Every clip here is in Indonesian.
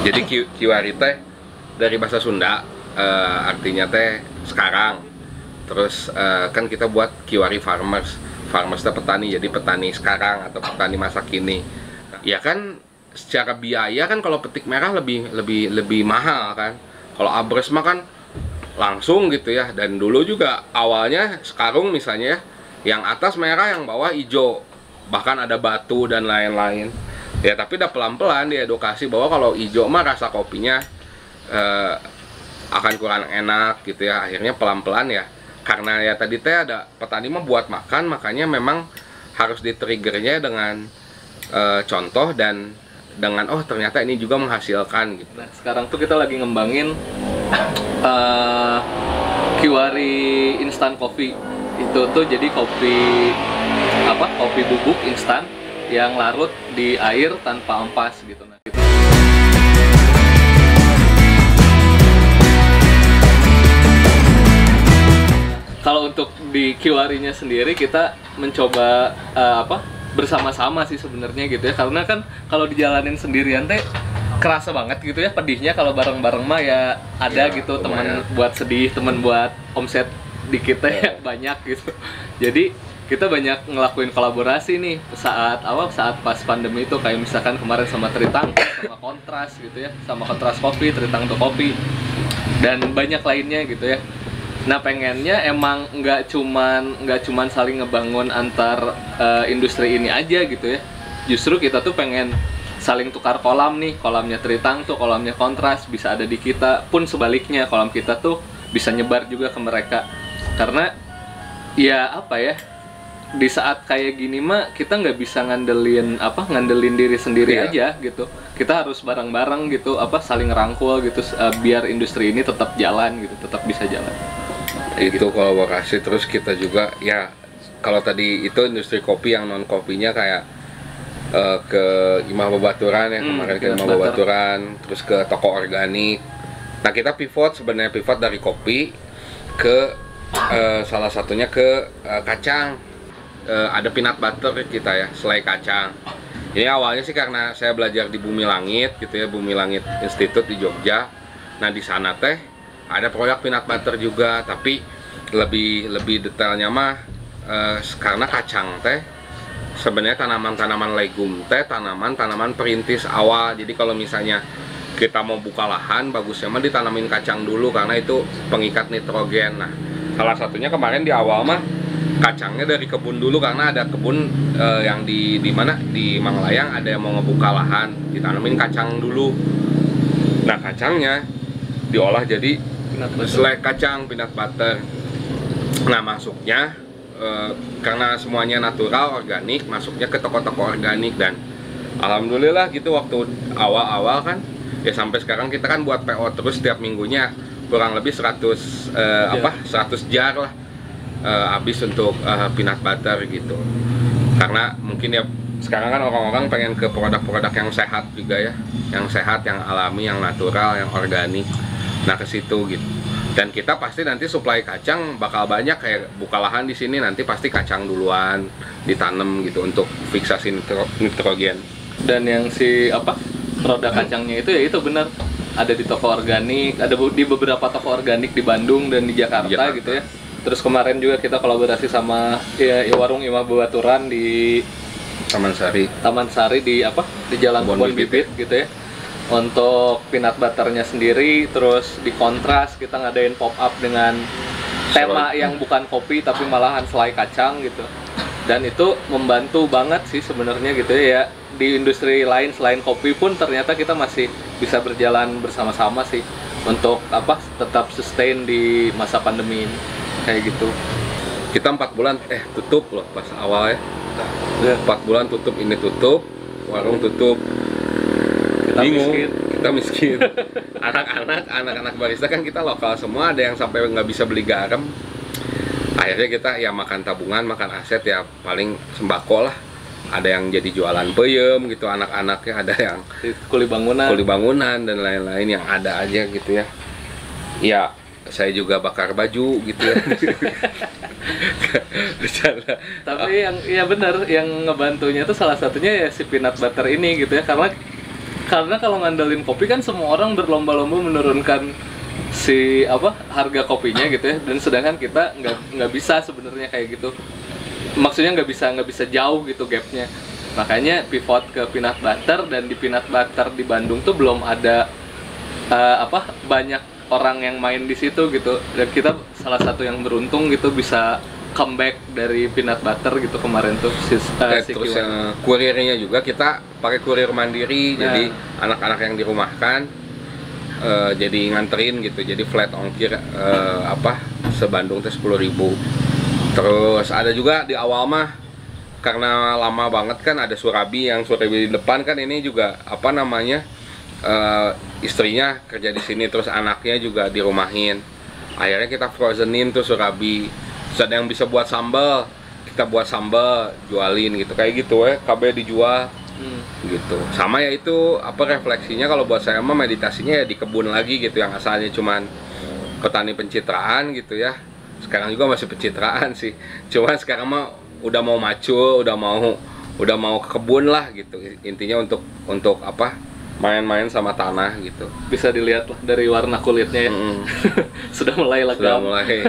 Jadi kiwari teh dari bahasa Sunda, artinya teh sekarang. Terus kan kita buat kiwari farmers. Farmers teh petani, jadi petani sekarang atau petani masa kini. Ya kan secara biaya kan kalau petik merah lebih mahal kan. Kalau abres mah kan langsung gitu ya. Dan dulu juga awalnya sekarung misalnya ya, yang atas merah, yang bawah hijau, bahkan ada batu dan lain-lain. Ya tapi udah pelan-pelan diedukasi bahwa kalau hijau mah rasa kopinya akan kurang enak gitu ya. Akhirnya pelan-pelan ya, karena ya tadi teh ada petani mah buat makan, makanya memang harus di-triggernya dengan contoh dan dengan oh ternyata ini juga menghasilkan gitu. Nah sekarang tuh kita lagi ngembangin kiwari instan coffee. Itu tuh jadi kopi bubuk instan yang larut di air tanpa ampas gitu. Nah, gitu. Kalau untuk di kiwarinya sendiri kita mencoba bersama-sama sih sebenarnya gitu ya, karena kan kalau dijalanin sendirian teh kerasa banget gitu ya pedihnya. Kalau bareng-bareng mah ya ada ya, gitu teman buat sedih, teman buat omset dikit ya banyak gitu. Jadi kita banyak ngelakuin kolaborasi nih saat pas pandemi itu, kayak misalkan kemarin sama Tritang, sama Kontras gitu ya, sama Kontras Kopi, Tritang to Kopi, dan banyak lainnya gitu ya. Nah pengennya emang nggak cuman saling ngebangun antar industri ini aja gitu ya. Justru kita tuh pengen saling tukar kolam nih, kolamnya Tritang tuh, kolamnya Kontras bisa ada di kita, pun sebaliknya kolam kita tuh bisa nyebar juga ke mereka. Karena ya di saat kayak gini mah kita nggak bisa ngandelin diri sendiri aja gitu. Kita harus bareng-bareng gitu, saling rangkul gitu, biar industri ini tetap jalan gitu, tetap bisa jalan. Itu kolaborasi. Terus kita juga ya, kalau tadi itu industri kopi, yang non kopinya kayak ke Imah Babaturan ya, kemarin ke Imah Babaturan, terus ke toko organik. Nah kita pivot dari kopi ke salah satunya ke kacang. Ada peanut butter kita ya, selai kacang. Ini awalnya sih karena saya belajar di Bumi Langit gitu ya, Bumi Langit Institute di Jogja. Nah di sana teh ada produk peanut butter juga, tapi lebih detailnya mah karena kacang teh sebenarnya tanaman-tanaman legum teh, tanaman perintis awal. Jadi kalau misalnya kita mau buka lahan, bagusnya mah ditanamin kacang dulu karena itu pengikat nitrogen. Nah salah satunya kemarin di awal mah kacangnya dari kebun dulu, karena ada kebun yang di mana di Manglayang ada yang mau ngebuka lahan, ditanamin kacang dulu. Nah kacangnya diolah jadi selai kacang, peanut butter. Nah masuknya karena semuanya natural, organik, masuknya ke toko-toko organik. Dan alhamdulillah gitu, waktu awal-awal kan ya sampai sekarang kita kan buat PO terus setiap minggunya kurang lebih 100 jar lah habis untuk peanut butter gitu. Karena mungkin ya sekarang kan orang-orang pengen ke produk-produk yang sehat juga ya, yang sehat, yang alami, yang natural, yang organik. Nah ke situ gitu. Dan kita pasti nanti supply kacang bakal banyak, kayak buka lahan di sini nanti pasti kacang duluan ditanam gitu untuk fiksasi nitrogen. Dan yang produk kacangnya itu ya itu benar ada di toko organik, ada di beberapa toko organik di Bandung dan di Jakarta gitu ya. Terus kemarin juga kita kolaborasi sama warung Imah Babaturan di Taman Sari di Jalan Kebon Bibit gitu ya. Untuk peanut butternya sendiri, terus di Kontras kita ngadain pop up dengan tema yang bukan kopi tapi malahan selai kacang gitu. Dan itu membantu banget sih sebenarnya gitu ya. Di industri lain selain kopi pun ternyata kita masih bisa berjalan bersama-sama sih untuk tetap sustain di masa pandemi ini kayak gitu. Kita 4 bulan tutup loh pas awal ya. 4 bulan tutup, ini tutup, warung tutup. Kita miskin. anak-anak barista kan kita lokal semua, ada yang sampai nggak bisa beli garam. Akhirnya kita ya makan tabungan, makan aset ya, paling sembako lah. Ada yang jadi jualan peyem gitu anak-anaknya, ada yang kuli bangunan dan lain-lain yang ada aja gitu ya. Ya saya juga bakar baju gitu ya. Tapi yang benar yang ngebantunya tuh salah satunya ya si peanut butter ini gitu ya, karena Karena kalau ngandelin kopi kan semua orang berlomba-lomba menurunkan si harga kopinya gitu ya, dan sedangkan kita nggak bisa sebenarnya kayak gitu. Maksudnya nggak bisa jauh gitu gapnya. Makanya pivot ke peanut butter, dan di peanut butter di Bandung tuh belum ada banyak orang yang main di situ gitu, dan kita salah satu yang beruntung gitu bisa comeback dari peanut butter gitu kemarin tuh terus kurirnya juga kita pakai kurir mandiri. Jadi anak-anak yang dirumahkan jadi nganterin gitu, jadi flat ongkir se-Bandung tuh 10.000. Terus ada juga di awal mah karena lama banget kan ada Surabi di depan kan, ini juga istrinya kerja di sini, terus anaknya juga dirumahin. Akhirnya kita frozenin tuh Surabi. Terus ada yang bisa buat sambal, kita buat sambal, jualin gitu, kayak gitu KB dijual. Gitu. Sama ya itu refleksinya kalau buat saya mah meditasinya ya di kebun lagi gitu, yang asalnya cuman petani pencitraan gitu ya. Sekarang juga masih pencitraan sih. Cuman sekarang mah udah mau macul, udah mau ke kebun lah gitu. Intinya untuk main-main sama tanah gitu. Bisa dilihat lah dari warna kulitnya ya. Sudah mulai legam. Sudah mulai.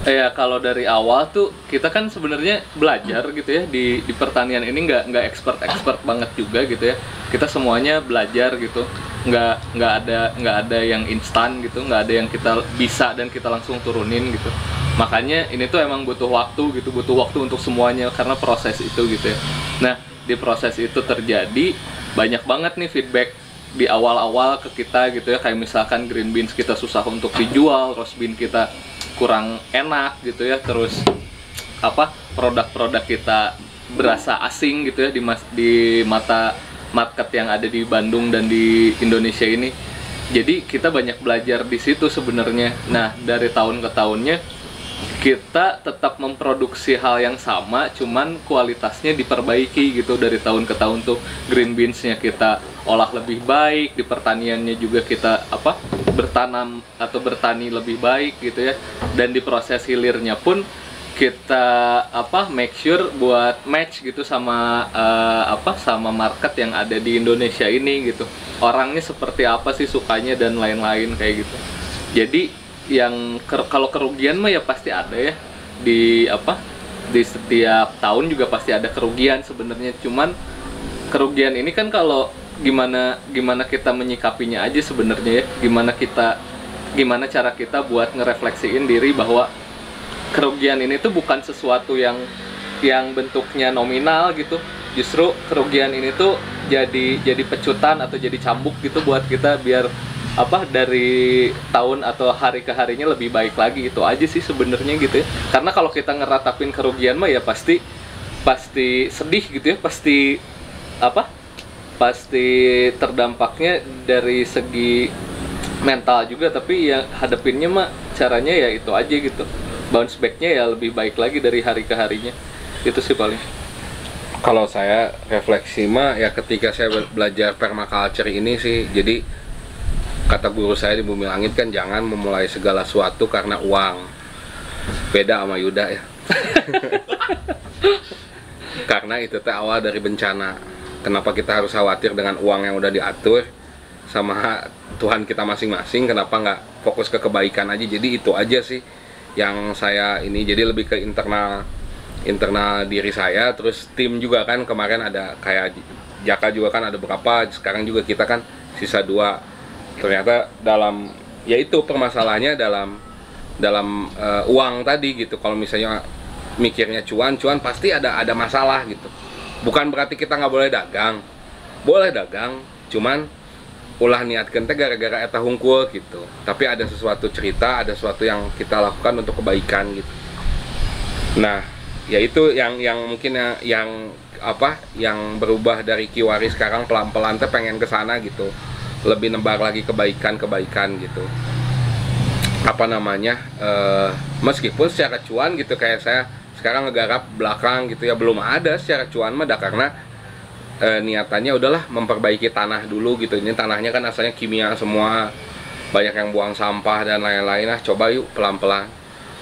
Ya kalau dari awal tuh kita kan sebenarnya belajar gitu ya di pertanian ini, nggak expert banget juga gitu ya. Kita semuanya belajar gitu, nggak ada yang instan gitu, nggak ada yang kita bisa dan kita langsung turunin gitu. Makanya ini tuh emang butuh waktu gitu, butuh waktu untuk semuanya karena proses itu gitu ya. Nah di proses itu terjadi banyak banget nih feedback di awal-awal ke kita gitu ya, kayak misalkan green beans kita susah untuk dijual, roast bean kita kurang enak gitu ya, terus produk-produk kita berasa asing gitu ya di mata market yang ada di Bandung dan di Indonesia ini. Jadi kita banyak belajar di situ sebenarnya. Nah dari tahun ke tahunnya kita tetap memproduksi hal yang sama, cuman kualitasnya diperbaiki gitu dari tahun ke tahun tuh. Green beansnya kita olah lebih baik, di pertaniannya juga kita bertanam atau bertani lebih baik gitu ya, dan di proses hilirnya pun kita make sure buat match gitu sama sama market yang ada di Indonesia ini gitu, orangnya seperti apa sih sukanya dan lain-lain kayak gitu. Jadi yang kalau kerugian mah ya pasti ada ya, di setiap tahun juga pasti ada kerugian sebenarnya. Cuman kerugian ini kan kalau gimana kita menyikapinya aja sebenarnya ya, gimana cara kita buat ngerefleksiin diri bahwa kerugian ini tuh bukan sesuatu yang bentuknya nominal gitu. Justru kerugian ini tuh jadi pecutan atau jadi cambuk gitu buat kita, biar dari tahun atau hari ke harinya lebih baik lagi. Itu aja sih sebenarnya gitu ya. Karena kalau kita ngeratapin kerugian mah ya pasti sedih gitu ya, pasti terdampaknya dari segi mental juga, tapi ya hadapinnya mah caranya ya itu aja gitu, bounce back-nya ya lebih baik lagi dari hari ke harinya. Itu sih paling. Kalau saya refleksi mah ya ketika saya belajar permaculture ini sih, jadi kata guru saya di Bumi Langit kan, jangan memulai segala sesuatu karena uang. Beda sama Yuda ya. Karena itu teh awal dari bencana. Kenapa kita harus khawatir dengan uang yang udah diatur sama Tuhan kita masing-masing? Kenapa nggak fokus ke kebaikan aja? Jadi itu aja sih yang saya ini, jadi lebih ke internal diri saya. Terus tim juga kan, kemarin ada kayak Jaka juga kan ada berapa, sekarang juga kita kan sisa 2. Ternyata dalam yaitu permasalahannya dalam uang tadi gitu. Kalau misalnya mikirnya cuan pasti ada masalah gitu. Bukan berarti kita nggak boleh dagang, cuman ulah niatkan teh gara-gara eta hungkul gitu. Tapi ada sesuatu cerita, ada sesuatu yang kita lakukan untuk kebaikan gitu. Nah, yaitu yang mungkin yang berubah dari Kiwari sekarang pelan-pelan teh pengen ke sana gitu. Lebih nebar lagi kebaikan gitu. Meskipun secara cuan gitu, kayak saya sekarang ngegarap belakang gitu ya, belum ada secara cuan mah, karena niatannya udahlah memperbaiki tanah dulu gitu. Ini tanahnya kan asalnya kimia semua, banyak yang buang sampah dan lain-lain. Coba yuk pelan-pelan.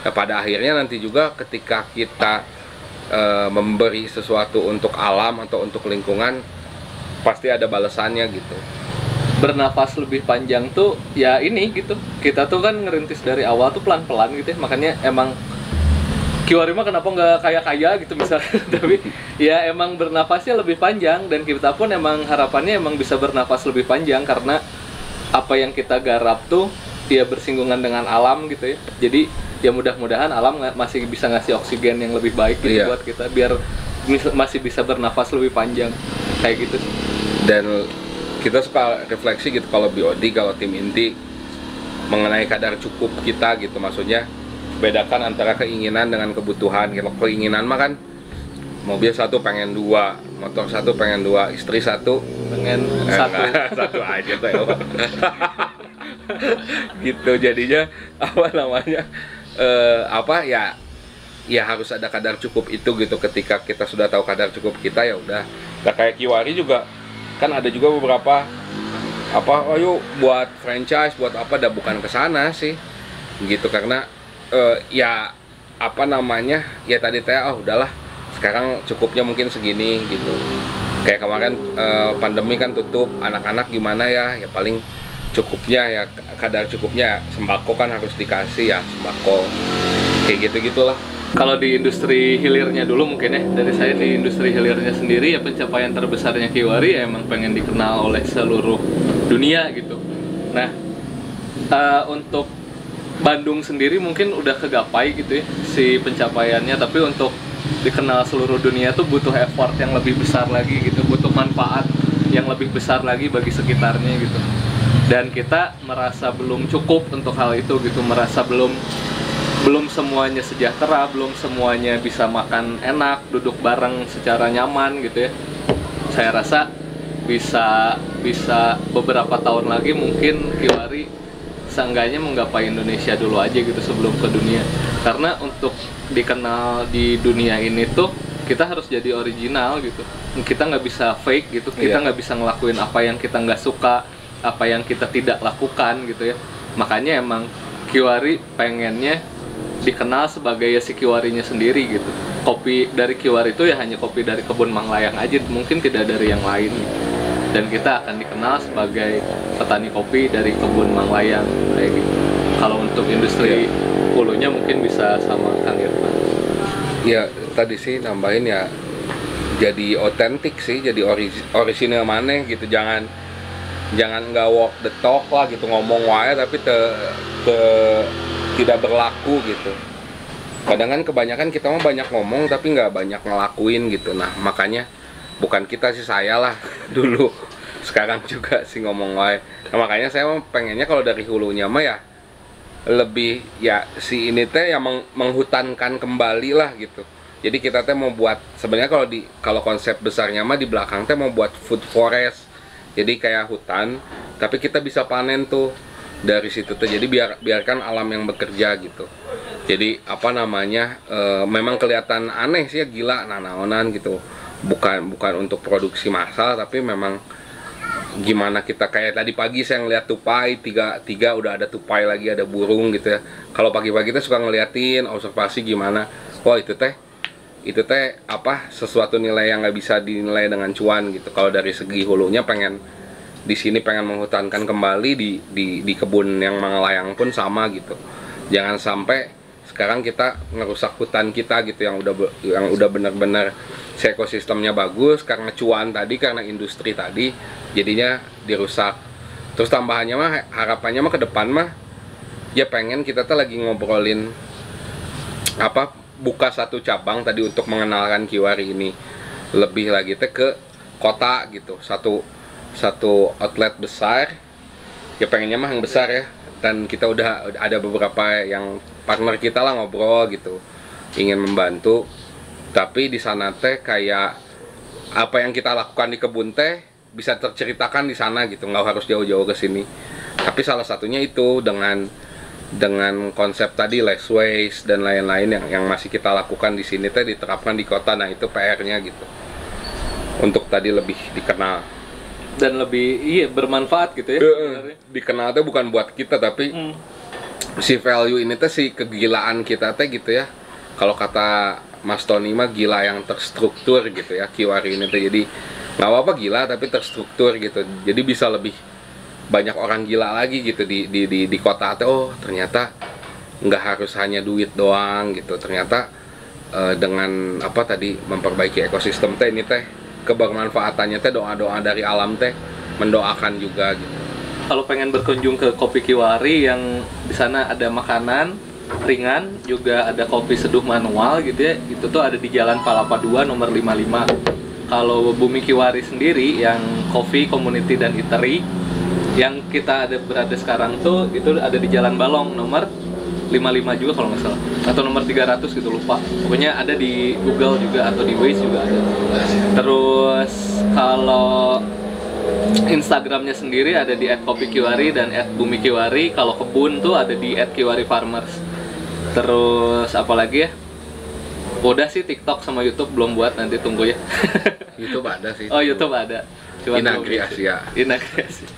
Pada akhirnya nanti juga ketika kita memberi sesuatu untuk alam atau untuk lingkungan, pasti ada balasannya gitu. Bernafas lebih panjang tuh ya ini gitu, kita tuh kan ngerintis dari awal tuh pelan-pelan gitu ya, makanya emang Kiwari mah kenapa nggak kaya-kaya gitu misalnya tapi ya emang bernafasnya lebih panjang, dan kita pun emang harapannya emang bisa bernafas lebih panjang karena apa yang kita garap tuh ya bersinggungan dengan alam gitu ya. Jadi ya mudah-mudahan alam masih bisa ngasih oksigen yang lebih baik gitu buat kita biar masih bisa bernafas lebih panjang kayak gitu. Dan kita suka refleksi gitu kalau BOD, kalau tim inti mengenai kadar cukup kita gitu, maksudnya bedakan antara keinginan dengan kebutuhan. Kalau keinginan mah kan mobil satu pengen dua, motor satu pengen dua, istri satu pengen satu satu aja tuh ya. Gitu jadinya apa namanya ya harus ada kadar cukup itu gitu. Ketika kita sudah tahu kadar cukup kita ya udah. Nah, kayak Kiwari juga kan ada juga beberapa ayo buat franchise buat apa, dah bukan ke sana sih gitu, karena ya apa namanya ya tadi udahlah sekarang cukupnya mungkin segini gitu. Kayak kemarin pandemi kan tutup, anak-anak gimana ya paling cukupnya ya kadar cukupnya, sembako kan harus dikasih ya, sembako kayak gitu-gitulah. Kalau di industri hilirnya dulu mungkin ya, dari saya di industri hilirnya sendiri ya pencapaian terbesarnya Kiwari ya emang pengen dikenal oleh seluruh dunia gitu. Nah untuk Bandung sendiri mungkin udah kegapai gitu ya si pencapaiannya, tapi untuk dikenal seluruh dunia tuh butuh effort yang lebih besar lagi gitu, butuh manfaat yang lebih besar lagi bagi sekitarnya gitu. Dan kita merasa belum cukup untuk hal itu gitu, merasa belum semuanya sejahtera, belum semuanya bisa makan enak, duduk bareng secara nyaman gitu ya. Saya rasa bisa beberapa tahun lagi mungkin Kiwari seenggaknya menggapai Indonesia dulu aja gitu sebelum ke dunia. Karena untuk dikenal di dunia ini tuh kita harus jadi original gitu. Kita nggak bisa fake gitu, kita nggak bisa ngelakuin apa yang kita nggak suka, apa yang kita tidak lakukan gitu ya. Makanya emang Kiwari pengennya dikenal sebagai ya si Kiwarinya sendiri gitu. Kopi dari Kiwari itu ya hanya kopi dari kebun Manglayang aja, mungkin tidak dari yang lain gitu. Dan kita akan dikenal sebagai petani kopi dari kebun Manglayang kayak gitu. Kalau untuk industri hulunya mungkin bisa sama Kang Irfan. Ya tadi sih nambahin ya, jadi otentik sih, jadi original maneh gitu, jangan nggak walk the talk lah gitu, ngomong wae tapi tidak berlaku gitu. Kadang kan kebanyakan kita mah banyak ngomong tapi nggak banyak ngelakuin gitu. Nah makanya bukan kita sih, saya lah dulu, sekarang juga sih ngomong wae. Nah, makanya saya pengennya kalau dari hulunya mah ya lebih ya si ini teh yang menghutankan kembali lah gitu. Jadi kita teh mau buat sebenarnya kalau konsep besarnya mah di belakang teh mau buat food forest. Jadi kayak hutan tapi kita bisa panen tuh dari situ tuh. Jadi biarkan alam yang bekerja gitu. Jadi apa namanya memang kelihatan aneh sih ya, gila naonan gitu. Bukan untuk produksi massal, tapi memang gimana kita kayak tadi pagi saya ngeliat tupai tiga udah ada tupai lagi, ada burung gitu ya. Kalau pagi-pagi kita suka ngeliatin observasi gimana, wah itu teh apa sesuatu nilai yang nggak bisa dinilai dengan cuan gitu. Kalau dari segi hulunya pengen di sini pengen menghutankan kembali, di kebun yang Manglayang pun sama gitu. Jangan sampai sekarang kita ngerusak hutan kita gitu yang udah benar-benar ekosistemnya bagus karena cuan tadi, karena industri tadi jadinya dirusak. Terus tambahannya mah harapannya mah ke depan mah ya pengen kita tuh lagi ngobrolin apa buka satu cabang tadi untuk mengenalkan Kiwari ini lebih lagi teh ke kota gitu, satu outlet besar ya, pengennya mah yang besar ya. Dan kita udah ada beberapa yang partner kita lah ngobrol gitu, ingin membantu. Tapi di sana teh kayak apa yang kita lakukan di kebun teh bisa terceritakan di sana gitu, nggak harus jauh-jauh ke sini. Tapi salah satunya itu dengan konsep tadi less waste dan lain-lain yang masih kita lakukan di sini teh diterapkan di kota. Nah itu PR-nya gitu, untuk tadi lebih dikenal dan lebih bermanfaat gitu ya. Dikenal teh bukan buat kita tapi si value ini teh, si kegilaan kita teh gitu ya. Kalau kata Mas Tony mah gila yang terstruktur gitu ya Kiwari ini tuh. Jadi nggak apa-apa gila tapi terstruktur gitu, jadi bisa lebih banyak orang gila lagi gitu di kota teh. Oh ternyata nggak harus hanya duit doang gitu, ternyata dengan apa tadi memperbaiki ekosistem teh, ini teh kebermanfaatannya teh doa-doa dari alam teh mendoakan juga gitu. Kalau pengen berkunjung ke Kopi Kiwari yang di sana ada makanan ringan, juga ada kopi seduh manual gitu ya, itu tuh ada di Jalan Palapa 2 nomor 55. Kalau Bumi Kiwari sendiri yang coffee, community dan eatery yang kita berada sekarang tuh itu ada di Jalan Balong nomor 55 juga kalau nggak salah, atau nomor 300 gitu, lupa. Pokoknya ada di Google juga atau di Waze juga ada. Terus kalau Instagramnya sendiri ada di @kopikiwari dan @bumikiwari. Kalau kebun tuh ada di @kiwarifarmers. Terus apalagi ya? Udah sih, TikTok sama YouTube belum buat, nanti tunggu ya. YouTube ada sih. Oh, YouTube ada. Inagri Asia. Inagri Asia.